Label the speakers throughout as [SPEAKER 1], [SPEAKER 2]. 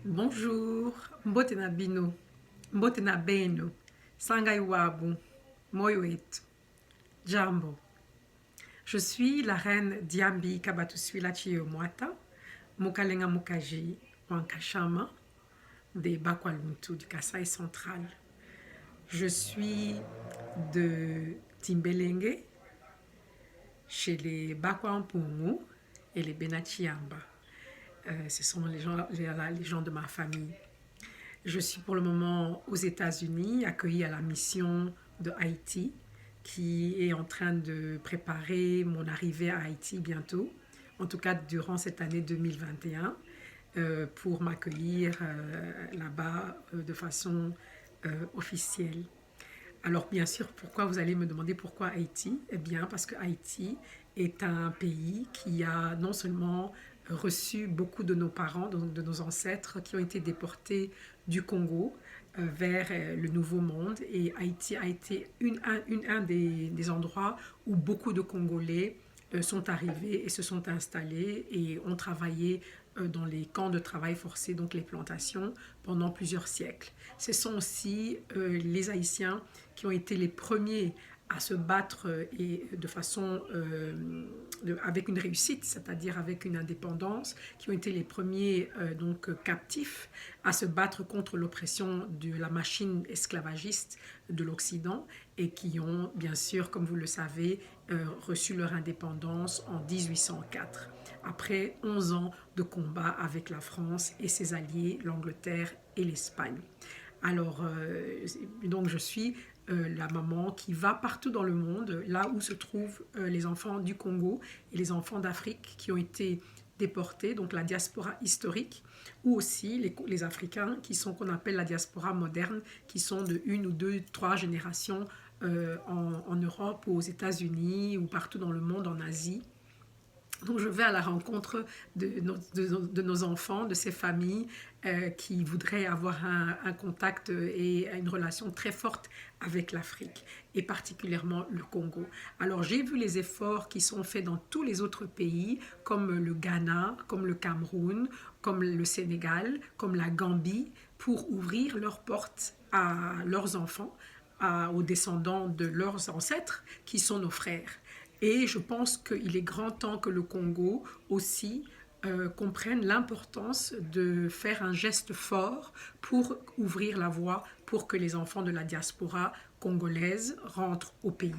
[SPEAKER 1] Bonjour, mbote na bino, mbote na beno, sangai wabu, moyo wetu, jambo. Je suis la reine Diambi Kabatuswila Chiyomwata, Mukalenga Mukaji Wankashama, des Bakwaluntu du Kasaï central. Je suis de Timbelenge, chez les Bakwampungu et les Benachiamba. Ce sont les gens de ma famille. Je suis pour le moment aux États-Unis, accueillie à la mission de Haïti, qui est en train de préparer mon arrivée à Haïti bientôt, en tout cas durant cette année 2021, pour m'accueillir là-bas de façon officielle. Alors bien sûr, pourquoi vous allez me demander pourquoi Haïti? Eh bien parce que Haïti est un pays qui a non seulement reçu beaucoup de nos parents, donc de nos ancêtres qui ont été déportés du Congo vers le Nouveau Monde. Et Haïti a été un des endroits où beaucoup de Congolais sont arrivés et se sont installés et ont travaillé dans les camps de travail forcé, donc les plantations, pendant plusieurs siècles. Ce sont aussi les Haïtiens qui ont été les premiers à se battre et de façon avec une réussite, c'est-à-dire avec une indépendance, qui ont été les premiers donc captifs à se battre contre l'oppression de la machine esclavagiste de l'Occident et qui ont bien sûr, comme vous le savez, reçu leur indépendance en 1804, après 11 ans de combat avec la France et ses alliés, l'Angleterre et l'Espagne. Alors, donc je suis la maman qui va partout dans le monde, là où se trouvent les enfants du Congo et les enfants d'Afrique qui ont été déportés, donc la diaspora historique, ou aussi les Africains qui sont qu'on appelle la diaspora moderne, qui sont de une ou deux, trois générations en Europe ou aux États-Unis ou partout dans le monde, en Asie. Donc je vais à la rencontre de nos enfants, de ces familles qui voudraient avoir un contact et une relation très forte avec l'Afrique et particulièrement le Congo. Alors j'ai vu les efforts qui sont faits dans tous les autres pays comme le Ghana, comme le Cameroun, comme le Sénégal, comme la Gambie pour ouvrir leurs portes à leurs enfants, aux descendants de leurs ancêtres qui sont nos frères. Et je pense qu'il est grand temps que le Congo aussi comprenne l'importance de faire un geste fort pour ouvrir la voie pour que les enfants de la diaspora congolaise rentrent au pays.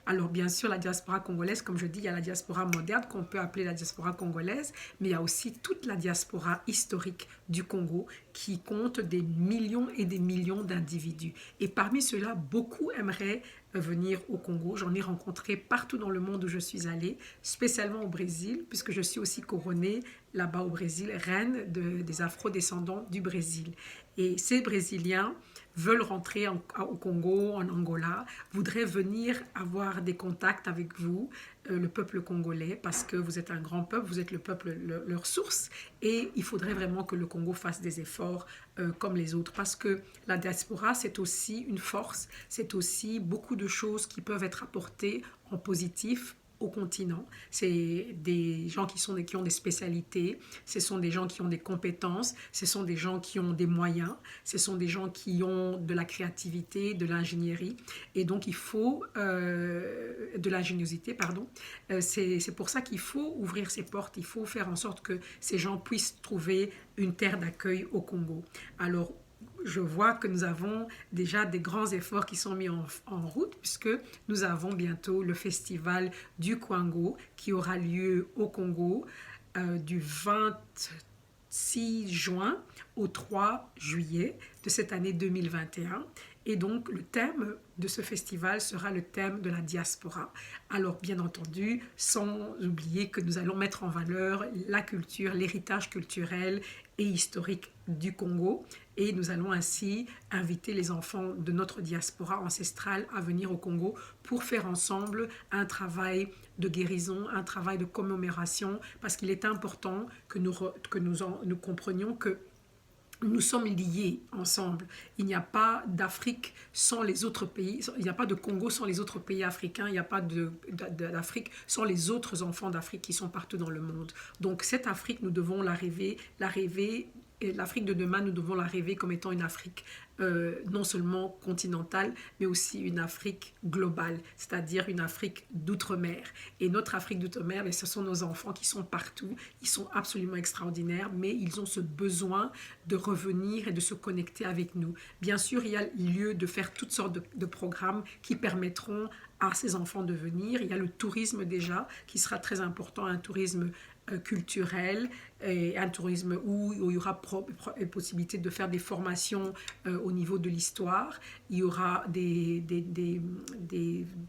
[SPEAKER 1] Alors bien sûr, la diaspora congolaise, comme je dis, il y a la diaspora moderne qu'on peut appeler la diaspora congolaise, mais il y a aussi toute la diaspora historique du Congo qui compte des millions et des millions d'individus. Et parmi ceux-là, beaucoup aimeraient venir au Congo. J'en ai rencontré partout dans le monde où je suis allée, spécialement au Brésil, puisque je suis aussi couronnée là-bas au Brésil, reine des afro-descendants du Brésil. Et ces Brésiliens veulent rentrer au Congo, en Angola, voudraient venir avoir des contacts avec vous, le peuple congolais, parce que vous êtes un grand peuple, vous êtes le peuple, leur source, et il faudrait vraiment que le Congo fasse des efforts comme les autres, parce que la diaspora, c'est aussi une force, c'est aussi beaucoup de choses qui peuvent être apportées en positif au continent. C'est des gens qui ont des spécialités, ce sont des gens qui ont des compétences, ce sont des gens qui ont des moyens, ce sont des gens qui ont de la créativité, de l'ingénierie, et donc il faut de l'ingéniosité, pardon. C'est pour ça qu'il faut ouvrir ces portes, il faut faire en sorte que ces gens puissent trouver une terre d'accueil au Congo. Alors, je vois que nous avons déjà des grands efforts qui sont mis en route puisque nous avons bientôt le festival du Kwango qui aura lieu au Congo du 26 juin au 3 juillet de cette année 2021. Et donc, le thème de ce festival sera le thème de la diaspora. Alors, bien entendu, sans oublier que nous allons mettre en valeur la culture, l'héritage culturel et historique du Congo. Et nous allons ainsi inviter les enfants de notre diaspora ancestrale à venir au Congo pour faire ensemble un travail de guérison, un travail de commémoration, parce qu'il est important que nous comprenions que nous sommes liés ensemble. Il n'y a pas d'Afrique sans les autres pays, il n'y a pas de Congo sans les autres pays africains, il n'y a pas d'Afrique sans les autres enfants d'Afrique qui sont partout dans le monde. Donc cette Afrique, nous devons la rêver Et l'Afrique de demain, nous devons la rêver comme étant une Afrique non seulement continentale, mais aussi une Afrique globale, c'est-à-dire une Afrique d'outre-mer. Et notre Afrique d'outre-mer, ce sont nos enfants qui sont partout, ils sont absolument extraordinaires, mais ils ont ce besoin de revenir et de se connecter avec nous. Bien sûr, il y a lieu de faire toutes sortes de programmes qui permettront à ces enfants de venir. Il y a le tourisme déjà, qui sera très important, un tourisme culturel, et un tourisme où il y aura possibilité de faire des formations au niveau de l'histoire. Il y aura des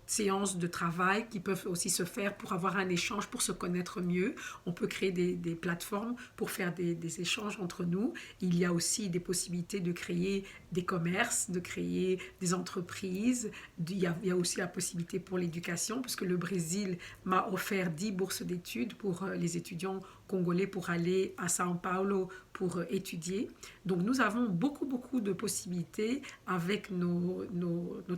[SPEAKER 1] séances de travail qui peuvent aussi se faire pour avoir un échange, pour se connaître mieux. On peut créer des plateformes pour faire des échanges entre nous. Il y a aussi des possibilités de créer des commerces, de créer des entreprises. Il y a aussi la possibilité pour l'éducation, puisque le Brésil m'a offert 10 bourses d'études pour les étudiants congolais pour aller à Sao Paulo pour étudier. Donc nous avons beaucoup de possibilités avec nos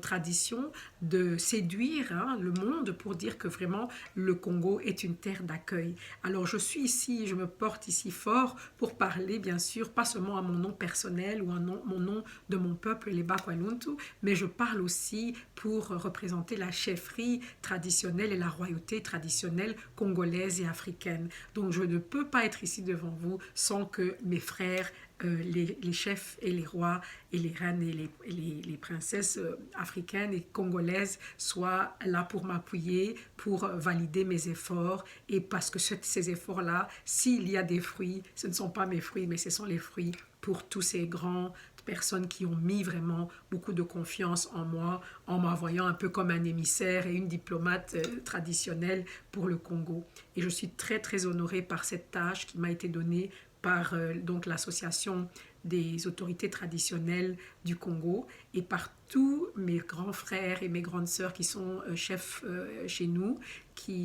[SPEAKER 1] traditions de séduire le monde pour dire que vraiment le Congo est une terre d'accueil. Alors je suis ici, je me porte ici fort pour parler bien sûr, pas seulement à mon nom personnel ou à mon nom de mon peuple, les Bakwanuntu, mais je parle aussi pour représenter la chefferie traditionnelle et la royauté traditionnelle congolaise et africaine. Donc je ne peux pas être ici devant vous sans que mes frères, les chefs et les rois et les reines et les princesses africaines et congolaises soient là pour m'appuyer, pour valider mes efforts. Et parce que ces efforts-là, s'il y a des fruits, ce ne sont pas mes fruits, mais ce sont les fruits pour tous ces grands personnes qui ont mis vraiment beaucoup de confiance en moi, en m'envoyant un peu comme un émissaire et une diplomate traditionnelle pour le Congo. Et je suis très honorée par cette tâche qui m'a été donnée par donc l'association des autorités traditionnelles du Congo et par tous mes grands frères et mes grandes sœurs qui sont chefs chez nous,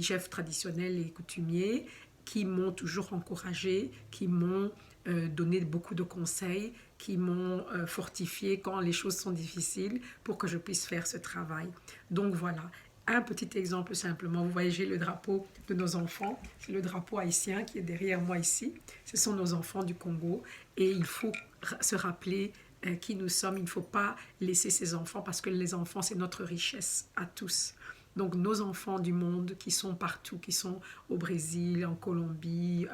[SPEAKER 1] chefs traditionnels et coutumiers, qui m'ont toujours encouragée, qui m'ont donné beaucoup de conseils, qui m'ont fortifié quand les choses sont difficiles pour que je puisse faire ce travail. Donc voilà, un petit exemple simplement. Vous voyez, j'ai le drapeau de nos enfants. C'est le drapeau haïtien qui est derrière moi ici. Ce sont nos enfants du Congo. Et il faut se rappeler qui nous sommes. Il ne faut pas laisser ces enfants parce que les enfants, c'est notre richesse à tous. Donc nos enfants du monde qui sont partout, qui sont au Brésil, en Colombie,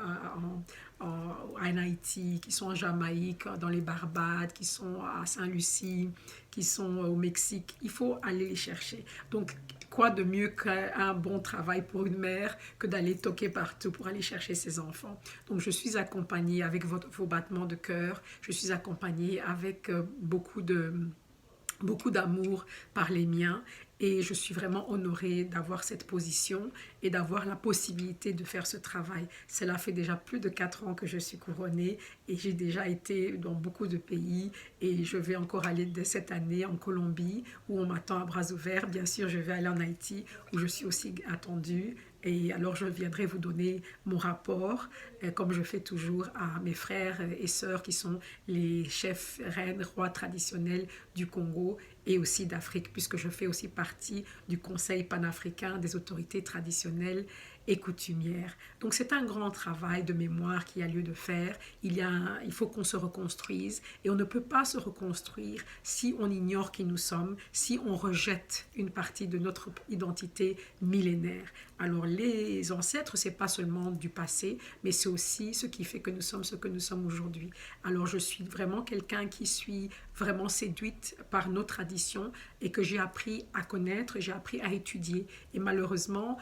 [SPEAKER 1] en Haïti, qui sont en Jamaïque, dans les Barbades, qui sont à Saint-Lucie, qui sont au Mexique, il faut aller les chercher. Donc quoi de mieux qu'un bon travail pour une mère que d'aller toquer partout pour aller chercher ses enfants. Donc je suis accompagnée avec vos battements de cœur, je suis accompagnée avec beaucoup d'amour par les miens et je suis vraiment honorée d'avoir cette position et d'avoir la possibilité de faire ce travail. Cela fait déjà plus de 4 ans que je suis couronnée et j'ai déjà été dans beaucoup de pays et je vais encore aller dès cette année en Colombie où on m'attend à bras ouverts. Bien sûr, je vais aller en Haïti où je suis aussi attendue. Et alors je viendrai vous donner mon rapport, comme je fais toujours à mes frères et sœurs qui sont les chefs, reines, rois traditionnels du Congo et aussi d'Afrique, puisque je fais aussi partie du Conseil panafricain des autorités traditionnelles et coutumières. Donc c'est un grand travail de mémoire qui a lieu de faire. Il faut qu'on se reconstruise et on ne peut pas se reconstruire si on ignore qui nous sommes, si on rejette une partie de notre identité millénaire. Alors les ancêtres, c'est pas seulement du passé, mais c'est aussi ce qui fait que nous sommes ce que nous sommes aujourd'hui. Alors je suis vraiment quelqu'un qui suis vraiment séduite par nos traditions et que j'ai appris à connaître, j'ai appris à étudier. Et malheureusement,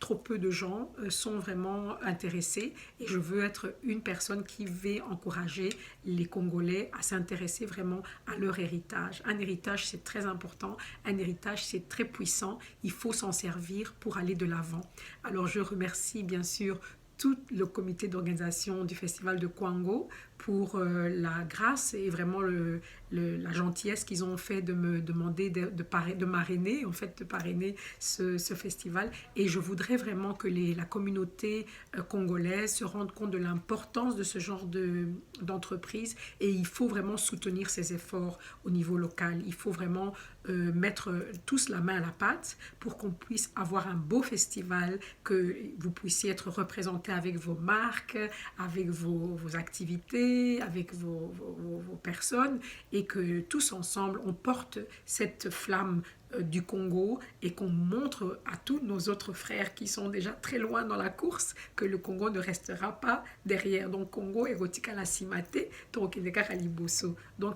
[SPEAKER 1] trop peu de gens sont vraiment intéressés et je veux être une personne qui va encourager les Congolais à s'intéresser vraiment à leur héritage. Un héritage, c'est très important. Un héritage, c'est très puissant. Il faut s'en servir pour aller de l'avant. Alors, je remercie bien sûr tout le comité d'organisation du festival de Kwango pour la grâce et vraiment la gentillesse qu'ils ont fait de me demander de marrainer, en fait, de parrainer ce festival. Et je voudrais vraiment que la communauté congolaise se rende compte de l'importance de ce genre d'entreprise et il faut vraiment soutenir ces efforts au niveau local. Il faut vraiment mettre tous la main à la pâte pour qu'on puisse avoir un beau festival, que vous puissiez être représentés représenter avec vos marques, avec vos activités, avec vos personnes, et que tous ensemble, on porte cette flamme du Congo et qu'on montre à tous nos autres frères qui sont déjà très loin dans la course que le Congo ne restera pas derrière. Donc Congo erotika la simate, donc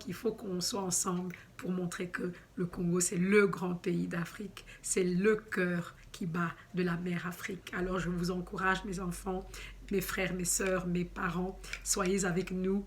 [SPEAKER 1] il faut qu'on soit ensemble pour montrer que le Congo c'est le grand pays d'Afrique, c'est le cœur qui bat de la mère Afrique. Alors je vous encourage mes enfants, mes frères, mes sœurs, mes parents, soyez avec nous,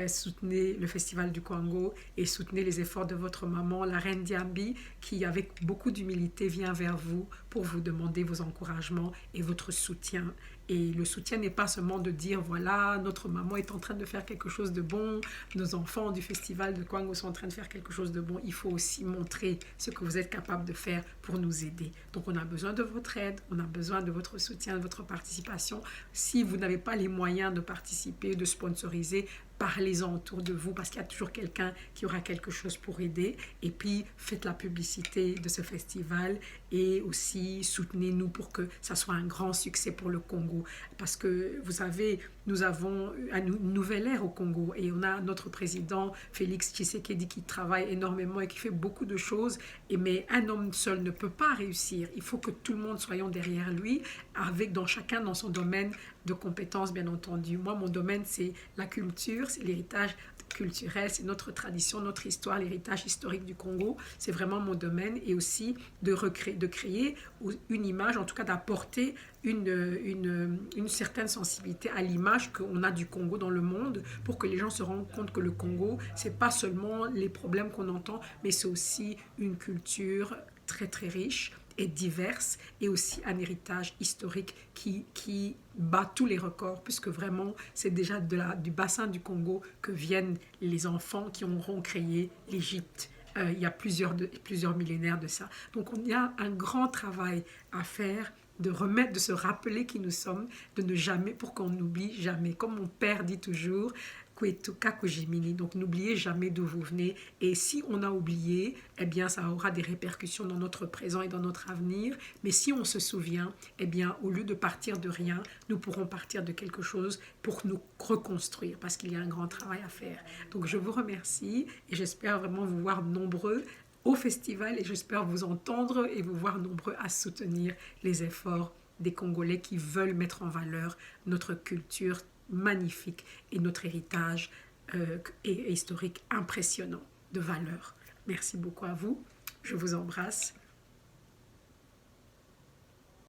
[SPEAKER 1] soutenez le Festival du Congo et soutenez les efforts de votre maman, la reine Diambi, qui avec beaucoup d'humilité vient vers vous pour vous demander vos encouragements et votre soutien. Et le soutien n'est pas seulement de dire, voilà, notre maman est en train de faire quelque chose de bon, nos enfants du Festival de Congo sont en train de faire quelque chose de bon. Il faut aussi montrer ce que vous êtes capable de faire pour nous aider. Donc on a besoin de votre aide, on a besoin de votre soutien, de votre participation. Si vous n'avez pas les moyens de participer, de sponsoriser, parlez-en autour de vous parce qu'il y a toujours quelqu'un qui aura quelque chose pour aider. Et puis, faites la publicité de ce festival et aussi soutenez-nous pour que ça soit un grand succès pour le Congo. Parce que, vous savez, nous avons une nouvelle ère au Congo et on a notre président Félix Tshisekedi qui travaille énormément et qui fait beaucoup de choses. Mais un homme seul ne peut pas réussir. Il faut que tout le monde soyons derrière lui, avec chacun dans son domaine de compétences, bien entendu. Moi, mon domaine, c'est la culture, c'est l'héritage culturel, c'est notre tradition, notre histoire, l'héritage historique du Congo. C'est vraiment mon domaine. Et aussi de créer une image, en tout cas d'apporter une certaine sensibilité à l'image qu'on a du Congo dans le monde pour que les gens se rendent compte que le Congo, c'est pas seulement les problèmes qu'on entend, mais c'est aussi une culture très très riche et diverse et aussi un héritage historique qui bat tous les records puisque vraiment c'est déjà du bassin du Congo que viennent les enfants qui auront créé l'Égypte. Il y a plusieurs millénaires de ça. Donc il y a un grand travail à faire de se rappeler qui nous sommes, de ne jamais, pour qu'on n'oublie jamais. Comme mon père dit toujours, donc n'oubliez jamais d'où vous venez. Et si on a oublié, eh bien ça aura des répercussions dans notre présent et dans notre avenir. Mais si on se souvient, eh bien au lieu de partir de rien, nous pourrons partir de quelque chose pour nous reconstruire parce qu'il y a un grand travail à faire. Donc je vous remercie et j'espère vraiment vous voir nombreux au festival et j'espère vous entendre et vous voir nombreux à soutenir les efforts des Congolais qui veulent mettre en valeur notre culture magnifique et notre héritage historique impressionnant de valeur. Merci beaucoup à vous, je vous embrasse